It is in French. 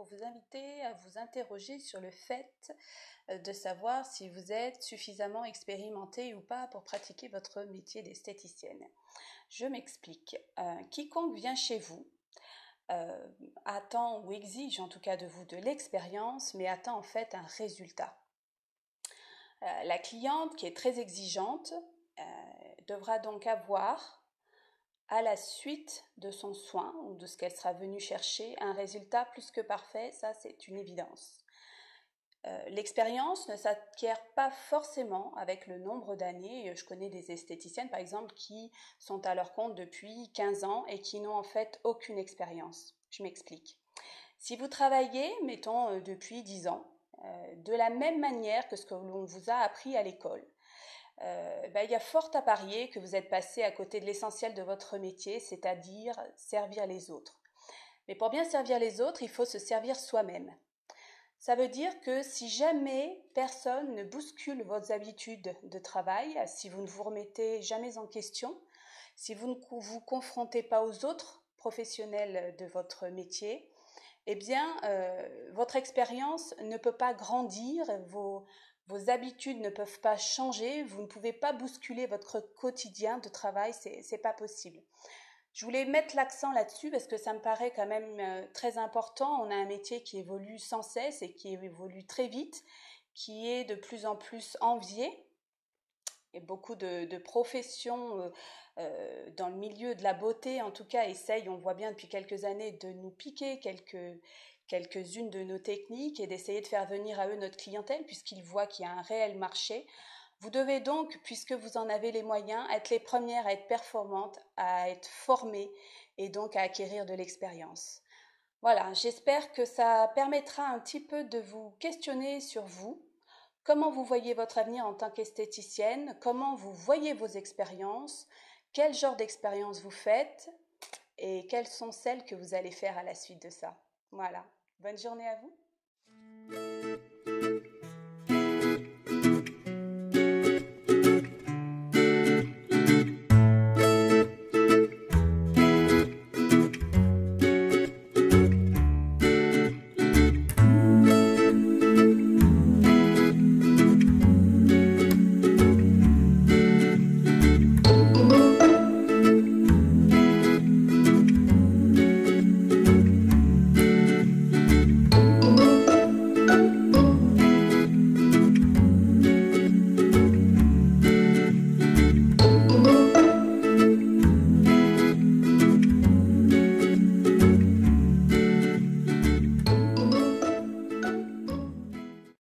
pour vous inviter à vous interroger sur le fait de savoir si vous êtes suffisamment expérimenté ou pas pour pratiquer votre métier d'esthéticienne. Je m'explique. Quiconque vient chez vous attend ou exige en tout cas de vous de l'expérience, mais attend en fait un résultat. La cliente qui est très exigeante devra donc avoir à la suite de son soin ou de ce qu'elle sera venue chercher un résultat plus que parfait, ça c'est une évidence. L'expérience ne s'acquiert pas forcément avec le nombre d'années. Je connais des esthéticiennes par exemple qui sont à leur compte depuis 15 ans et qui n'ont en fait aucune expérience. Je m'explique. Si vous travaillez, mettons, depuis 10 ans, de la même manière que ce que l'on vous a appris à l'école, il y a fort à parier que vous êtes passé à côté de l'essentiel de votre métier, c'est-à-dire servir les autres. Mais pour bien servir les autres, il faut se servir soi-même. Ça veut dire que si jamais personne ne bouscule vos habitudes de travail, si vous ne vous remettez jamais en question, si vous ne vous confrontez pas aux autres professionnels de votre métier, eh bien, votre expérience ne peut pas grandir, vos habitudes ne peuvent pas changer, vous ne pouvez pas bousculer votre quotidien de travail, c'est pas possible. Je voulais mettre l'accent là-dessus parce que ça me paraît quand même très important. On a un métier qui évolue sans cesse et qui évolue très vite, qui est de plus en plus envié. Et beaucoup de professions dans le milieu de la beauté, en tout cas, essayent, on voit bien depuis quelques années, de nous piquer quelques-unes de nos techniques et d'essayer de faire venir à eux notre clientèle puisqu'ils voient qu'il y a un réel marché. Vous devez donc, puisque vous en avez les moyens, être les premières à être performantes, à être formées et donc à acquérir de l'expérience. Voilà, j'espère que ça permettra un petit peu de vous questionner sur vous. Comment vous voyez votre avenir en tant qu'esthéticienne? Comment vous voyez vos expériences? Quel genre d'expérience vous faites? Et quelles sont celles que vous allez faire à la suite de ça? Voilà. Bonne journée à vous.